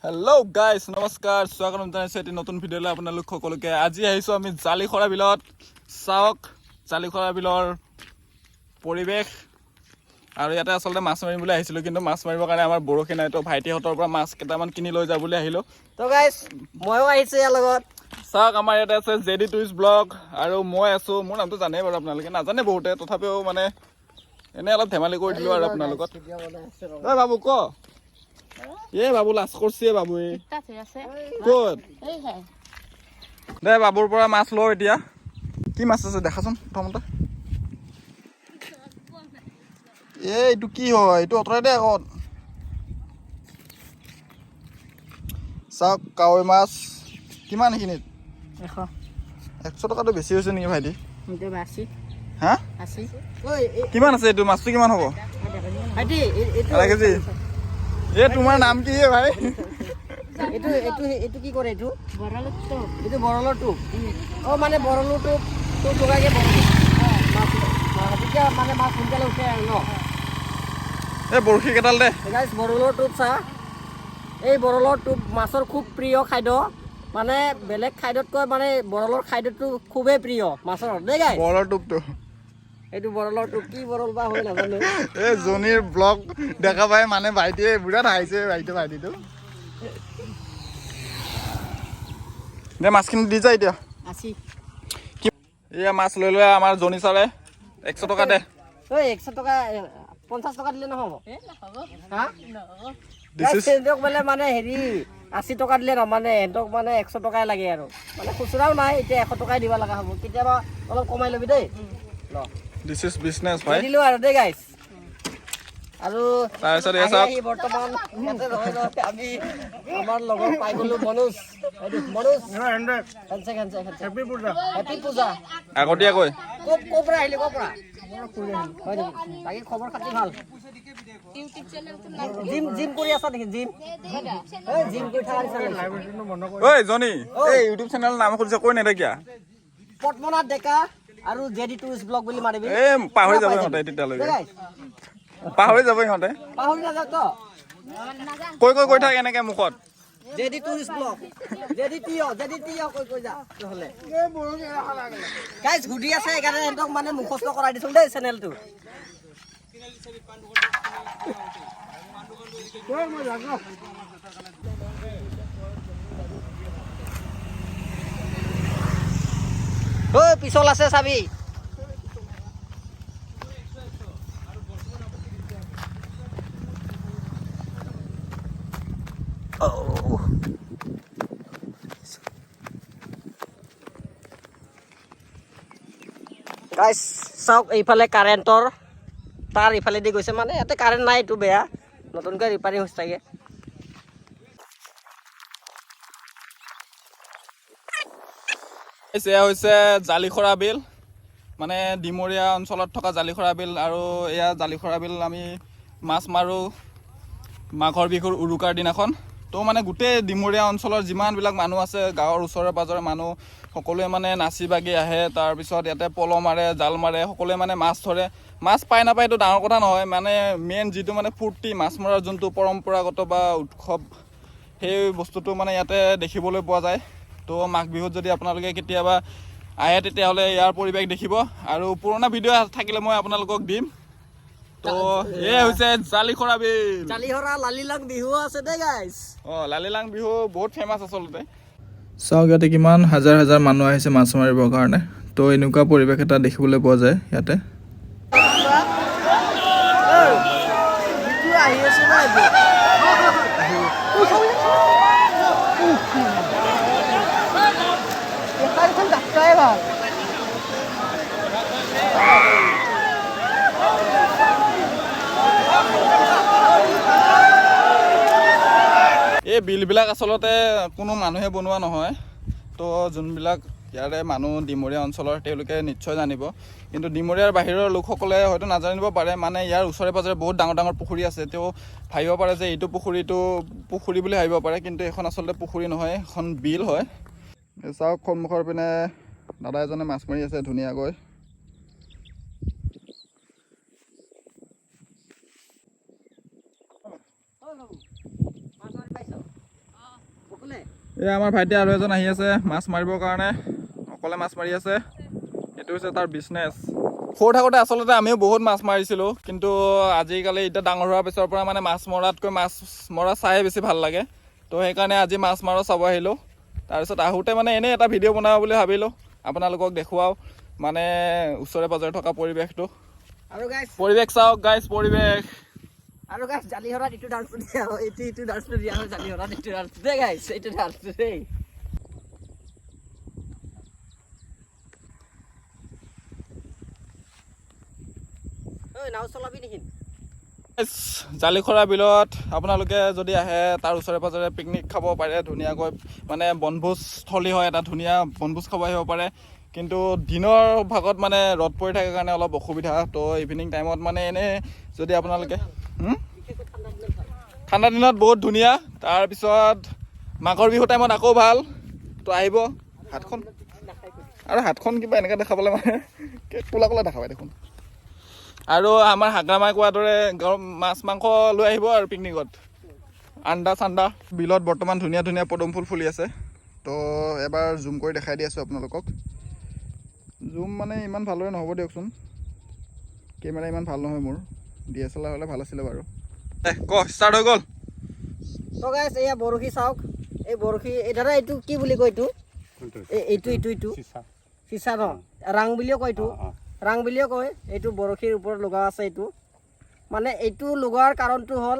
Hello' guys নমস্কাৰ স্বাগতম জনাইছোঁ এটি নতুন ভিডিঅ'লৈ আপোনালোক সকলোকে। আজি আহিছোঁ আমি জালিখৰা বিলত। চাওক জালিখৰা বিলৰ পৰিৱেশ। আৰু ইয়াতে আচলতে মাছ মাৰিম বুলি আহিছিলোঁ, কিন্তু মাছ মাৰিবৰ কাৰণে আমাৰ বৰশী নাই। তো ভাইটিহঁতৰ পৰা মাছ কেইটামান কিনি লৈ যাওঁ বুলি আহিলোঁ। তো গাইজ ময়ো আহিছোঁ ইয়াৰ লগত। চাওক আমাৰ ইয়াতে আছে জেডি টুৰিষ্ট ব্লগ আৰু মই আছোঁ। মোৰ নামটো জানেই বাৰু, আপোনালোকে নাজানে বহুতে, তথাপিও মানে এনেই অলপ ধেমালি কৰি দিলোঁ আৰু আপোনাৰ লগত। ঐ বাবু ক বাবু লাজ কৰিছে বাবু ক'ত দে বাবুৰ পৰা মাছ লওঁ এতিয়া। কি মাছ আছে দেখাচোন প্ৰথমতে। এইটো কি হয়, এইটো অঁতৰাই দে আগত। চাওক কাৱৈ মাছ কিমান এইখিনিত 100 টকাটো বেছি হৈছে নেকি ভাইটি? হা কিমান আছে এইটো মাছটো? কিমান হ'ব? আধা কেজি। এই তোমাৰ নাম কি ভাই? এইটো কি কৰে? এইটো বৰলৰ টোপ। অ মানে বৰলৰ টোপ লগাইকে মানে মাছ সোনকালে উঠে আৰু ন। এই বৰশী কেইডাল দে। বৰলৰ টোপ চা, এই বৰলৰ টোপ মাছৰ খুব প্ৰিয় খাদ্য। মানে বেলেগ খাদ্যতকৈ মানে বৰলৰ খাদ্যটো খুবেই প্ৰিয় মাছৰ দেই গাইছ। বৰলৰ টোপটো এইটো বৰলৰ টোপ, কি বৰল বা হয় নাজানো। এই জনীৰ ব্লগ দেখা পাই মানে ভাইটিয়ে বিৰাট হাঁহিছে। ভাইটিটো দে মাছখিনি দি যায় এতিয়া। এয়া মাছ লৈ আমাৰ জনী ছাৰে 100 টকা দে। 100 টকা 50 টকা দিলে নহ'ব? মানে হেৰি 80 টকা দিলে মানে সিহঁতক মানে 100 টকাই লাগে আৰু মানে খুচুৰাও নাই এতিয়া, 100 টকাই দিব লগা হ'ব। কেতিয়াবা অলপ কমাই ল'বি দেই। দিছ ইজ বিজনেছ ভাই। দিলোঁ আৰু দেই গাইছ। আৰু তাৰপিছত বৰ্তমান আমি আমাৰ লগৰ পাই গ'লো মনোজ। হেপী পূজা আগতীয়াকৈ। ক'ৰ পৰা আহিলে? ক'ৰ পৰা? বাকী খবৰ খাতি ভাল? জিম কৰি আছা নেকি? জিম কৰি থকা ঐ জনী, এই ইউটিউব চেনেলৰ নাম সুধিছে কৈ নেদেখিয়া। পদ্মনাথ ডেকা আৰু জেডি টুৰিষ্ট ব্লগ বুলি মাৰিবি। এই পাহৰি যাব ইহঁতে, তেতিয়ালৈকে পাহৰি যাব ইহঁতে। পাহৰি নাযাওঁ তো কৈ থাক এনেকে মুখত। JD tourist blog, JD to কৈ যা নহ'লে। গাইজ ঘূৰি আছে সেইকাৰণে সিহঁতক মানে মুখস্থ কৰাই দিছোঁ দেই চেনেলটো। ঐ পিছল আছে চাবি। গাইজ চাওক এইফালে কাৰেণ্টৰ তাৰ ইফালেদি গৈছে, মানে ইয়াতে কাৰেণ্ট নাই, এইটো বেয়া, নতুনকৈ ৰিপেয়াৰিং হৈছে চাগে। এয়া হৈছে জালিখৰা বিল, মানে ডিমৰীয়া অঞ্চলত থকা জালিখৰা বিল। আৰু এয়া জালিখৰা বিল আমি মাছ মাৰোঁ মাঘৰ বিহুৰ উৰুকাৰ দিনাখন। তো মানে গোটেই ডিমৰীয়া অঞ্চলৰ যিমানবিলাক মানুহ আছে, গাঁৱৰ ওচৰে পাঁজৰে মানুহ সকলোৱে মানে নাচি বাগি আহে। তাৰপিছত ইয়াতে পল মাৰে, জাল মাৰে, সকলোৱে মানে মাছ ধৰে। মাছ পায় নাপায় এইটো ডাঙৰ কথা নহয়, মানে মেইন যিটো মানে ফূৰ্তি, মাছ মৰাৰ যোনটো পৰম্পৰাগত বা উৎসৱ, সেই বস্তুটো মানে ইয়াতে দেখিবলৈ পোৱা যায়। তো মাঘ বিহুত যদি আপোনালোকে কেতিয়াবা আহে তেতিয়াহ'লে ইয়াৰ পৰিৱেশ দেখিব। আৰু পুৰণা ভিডিঅ' থাকিলে মই আপোনালোকক দিম। তো এয়া হৈছে জালিখৰা বিল। জালিখৰা লালিলাং বিহু আছে দেই গাইজ। লালিলাং বিহু বহুত ফেমাছ আচলতে। চাওক ইয়াতে কিমান হাজাৰ হাজাৰ মানুহ আহিছে মাছ মাৰিবৰ কাৰণে। তো এনেকুৱা পৰিৱেশ এটা দেখিবলৈ পোৱা যায় ইয়াতে। আহি আছে না ভাল। এই বিলবিলাক আচলতে কোনো মানুহে বনোৱা নহয়। তো যোনবিলাক ইয়াৰে মানুহ ডিমৰীয়া অঞ্চলৰ তেওঁলোকে নিশ্চয় জানিব, কিন্তু ডিমৰীয়াৰ বাহিৰৰ লোকসকলে হয়তো নাজানিব পাৰে। মানে ইয়াৰ ওচৰে পাঁজৰে বহুত ডাঙৰ ডাঙৰ পুখুৰী আছে। তেওঁ ভাবিব পাৰে যে এইটো পুখুৰী বুলি ভাবিব পাৰে, কিন্তু এখন আচলতে পুখুৰী নহয়, এখন বিল হয়। চাওক সন্মুখৰ পিনে দাদা এজনে মাছ মাৰি আছে ধুনীয়াকৈ। এয়া আমাৰ ভাইটি আৰু এজন আহি আছে মাছ মাৰিবৰ কাৰণে, অকলে মাছ মাৰি আছে। এইটো হৈছে তাৰ বিজনেছ। সৰু থাকোঁতে আচলতে আমিও বহুত মাছ মাৰিছিলোঁ, কিন্তু আজিকালি এতিয়া ডাঙৰ হোৱাৰ পিছৰ পৰা মানে মাছ মৰাতকৈ মাছ মৰা চাই বেছি ভাল লাগে। তো সেইকাৰণে আজি মাছ মাৰা চাব আহিলোঁ। তাৰপিছত আহোঁতে মানে এনেই এটা ভিডিঅ' বনাওঁ বুলি ভাবিলোঁ, আপোনালোকক দেখুৱাওঁ মানে ওচৰে পাজৰে থকা পৰিৱেশটো। আৰু গাইছ পৰিৱেশ চাওক গাইছ, পৰিৱেশ। আৰু গাইছ জালিহৰাত এইটো ডান্সটো দিয়া হয়, এইটো ডান্সটো দিয়া হয় জালিহৰাত, এইটো ডান্সটো দেই গাইছ, এইটো ডান্সটো দেই। ঐ নাও চলাবি নেকি? জালিখৰা বিলত আপোনালোকে যদি আহে তাৰ ওচৰে পাজৰে পিকনিক খাব পাৰে ধুনীয়াকৈ, মানে বনভোজস্থলী হয়, এটা ধুনীয়া বনভোজ খাব আহিব পাৰে। কিন্তু দিনৰ ভাগত মানে ৰ'দ পৰি থাকে কাৰণে অলপ অসুবিধা। তো ইভিনিং টাইমত মানে এনেই যদি আপোনালোকে ঠাণ্ডা দিনত বহুত ধুনীয়া। তাৰপিছত মাঘৰ বিহু টাইমত আকৌ ভাল। তো আহিব। হাতখন আৰু হাতখন কিবা এনেকৈ দেখাবলৈ মানে ক'লা ক'লা দেখা পায় দেখোন। আৰু আমাৰ হাগ্ৰামাই কোৱাৰ দৰে গৰম মাছ মাংস লৈ আহিব আৰু পিকনিকত, আন্দা চান্দা। বিলত বৰ্তমান ধুনীয়া ধুনীয়া পদুম ফুল ফুলি আছে। তো এবাৰ জুম কৰি দেখাই দি আছোঁ আপোনালোকক। জুম মানে ইমান ভালদৰে নহ'ব দিয়কচোন, কেমেৰা ইমান ভাল নহয় মোৰ, DSLR হ'লে ভাল আছিলে বাৰু। ষ্টাৰ্ট হৈ গ'ল। তো গাইছ এয়া বৰশী চাওক, এই বৰশী এই দাদা এইটো কি বুলি কয় এইটো? এইটো চিচা ন, ৰাং বুলিও কয় এইটো, ৰাং বুলিও কয়। এইটো বৰশীৰ ওপৰত লগা আছে। এইটো মানে এইটো লগোৱাৰ কাৰণটো হ'ল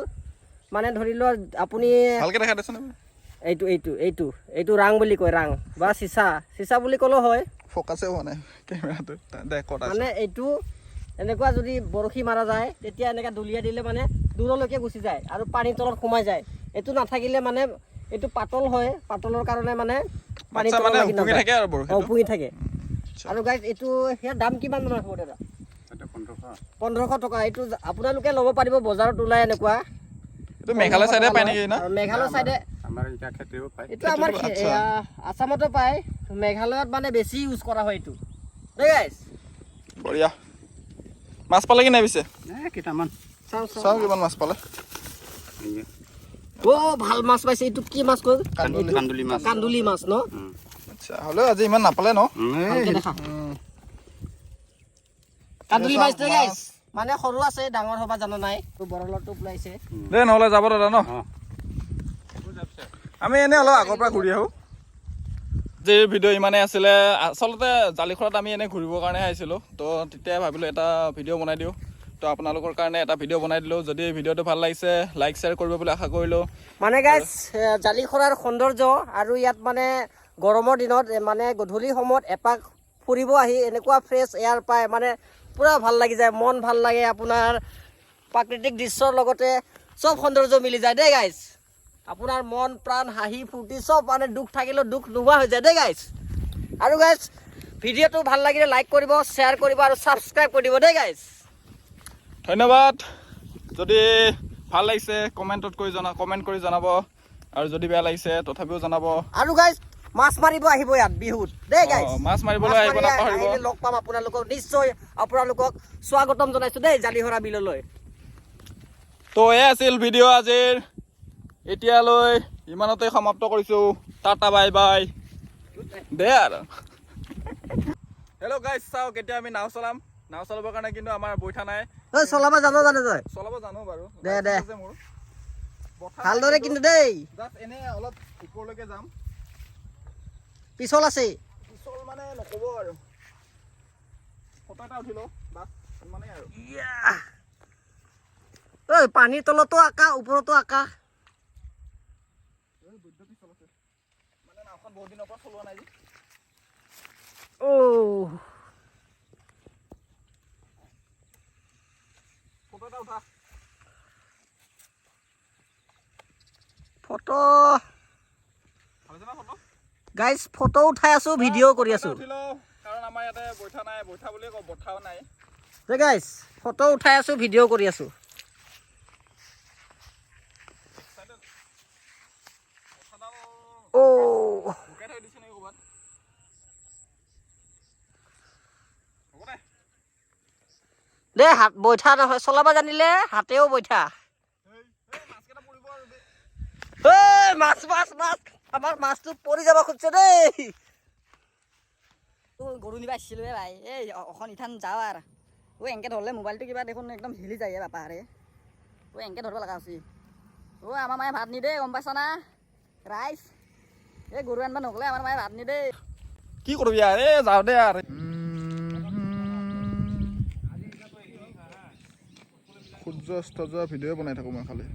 মানে ধৰি লোৱা আপুনি ভালকৈ দেখা দেচোন। এইটো এইটো এইটো এইটো ৰাং বুলি কয়, ৰাং বা চিচা বুলি ক'লেও হয়। ফ'কাছে হোৱা নাই কেমেৰাটো, মানে এইটো এনেকুৱা যদি বৰশী মাৰা যায় তেতিয়া এনেকৈ দলিয়াই দিলে মানে দূৰলৈকে গুচি যায় আৰু পানীৰ তলত সোমাই যায়। এইটো নাথাকিলে মানে এইটো পাতল হয়, পাতলৰ কাৰণে মানে পানীৰ তলত লাগি নাথাকে আৰু উপঙি থাকে। আৰু গাইছ এইটো সেয়া দাম কিমান মান হ'ব দাদা? 1500 টকা। এইটো আপোনালোকে ল'ব পাৰিব বজাৰত ওলাই এনেকুৱা। এইটো মেঘালয় চাইডে পায় নেকি না? মেঘালয় চাইডে এইটো আমাৰ আসামতো পায়, মেঘালয়ত মানে বেছি ইউজ কৰা হয় এইটো দেই গাইছ। বঢ়িয়া। মাছ পালে কি নাই পিছে? কেইটামান চাওঁ কিমান মাছ পালে। ভাল মাছ পাইছে। এইটো কি মাছ কয়? কান্দুলি মাছ ন? আচ্ছা, হ'লেও আজি ইমান নাপালে ন? কান্দুলি মাছ গাইছ, মানে সৰু আছে ডাঙৰ হ'ব জানা নাই। বৰলৰ টোপ ওলাইছে দে নহ'লে যাব দাদা ন? আমি এনেই অলপ আগৰ পৰা ঘূৰি আহোঁ। যে ভিডিঅ' ইমানেই আছিলে। আচলতে জালিখৰাত আমি এনেই ঘূৰিবৰ কাৰণে আহিছিলোঁ। তো তেতিয়াই ভাবিলোঁ এটা ভিডিঅ' বনাই দিওঁ। তো আপোনালোকৰ কাৰণে এটা ভিডিঅ' বনাই দিলোঁ। যদি ভিডিঅ'টো ভাল লাগিছে লাইক শ্বেয়াৰ কৰিব বুলি আশা কৰিলোঁ। মানে গাইছ জালিখৰাৰ সৌন্দৰ্য আৰু ইয়াত মানে গৰমৰ দিনত মানে গধূলি সময়ত এপাক ফুৰিব আহি এনেকুৱা ফ্ৰেছ এয়াৰ পায়, মানে পূৰা ভাল লাগি যায়, মন ভাল লাগে। আপোনাৰ প্ৰাকৃতিক দৃশ্যৰ লগতে চব সৌন্দৰ্য মিলি যায় দেই গাইছ। আপোনাৰ মন প্ৰাণ হাঁহি ফূৰ্তি চব, মানে দুখ থাকিলেও দুখ নোহোৱা হৈ যায় দেই গাইছ। আৰু গাইছ ভিডিঅ'টো ভাল লাগিলে লাইক কৰিব, শ্বেয়াৰ কৰিব আৰু ছাবস্ক্ৰাইব কৰি দিব দেই গাইছ। ধন্যবাদ। যদি ভাল লাগিছে কমেণ্ট কৰি জনাব, আৰু যদি বেয়া লাগিছে তথাপিও জনাব। আৰু গাইছ মাছ মাৰিব আহিব ইয়াত বিহুত দেই গাইছ। মাছ মাৰিবলৈ আহিব নাপাহৰিব। লগ পাম আপোনালোকক, নিশ্চয় আপোনালোকক স্বাগতম জনাইছোঁ দেই জালিহৰা বিললৈ। তো এয়া আছিল ভিডিঅ' আজিৰ। এতিয়ালৈ ইমানতে সমাপ্ত কৰিছোঁ। টাটা বাই বাই দে আৰু। হেল্ল' গাইছ, চাওক এতিয়া আমি নাও চলাম। নাও চলাবৰ কাৰণে কিন্তু আমাৰ বৈঠা নাই। চলাব জানো তই? চলাব জানো বাৰু। দে মোৰ ভালদৰে কিন্তু দেই। জাষ্ট এনেই অলপ ওপৰলৈকে যাম। পিছল আছে পিছল মানে নক'ব আৰু। ফটো এটা উঠি লওঁ বাছ, ইমানেই আৰু। পানীৰ তলতো আঁকা ওপৰতো আঁকা। মানে নাওখন বহুত দিনৰ পৰা চলোৱা নাই যে। ফটো এটা উঠা। ফটো গাইছ, ফটো উঠাই আছো, ভিডিঅ' কৰি আছো। কাৰণ আমাৰ ইয়াতে বৈঠা নাই, বৈঠা বুলিয়ে কওঁ, বঠাও নাই। গাইছ ফটো উঠাই আছো, ভিডিঅ' কৰি আছো। দে হাত বৈঠা নহয়, চলাব জানিলে হাতেও বৈঠা। মাছ মাছ মাছ আমাৰ মাছটো পৰি যাব খুজিছে দেই। গৰু নিবা আহিছিলোঁ ভাই, এই অখন ইথান যাওঁ আৰু এনকে ধৰলে মোবাইলটো কিবা দেখোন একদম হিলি যায় বাপা আৰে এনকে ধৰিব লগা হৈছে। আমাৰ মায়ে ভাত নিদে গম পাইছা না ৰাইজ, এই গৰু আনিব নগ'লে আমাৰ মায়ে ভাত নিদে। কি কৰিবি আৰু এই যাওঁ দে আৰু সূৰ্য অস্ত যোৱা ভিডিঅ' বনাই থাকোঁ মই খালি।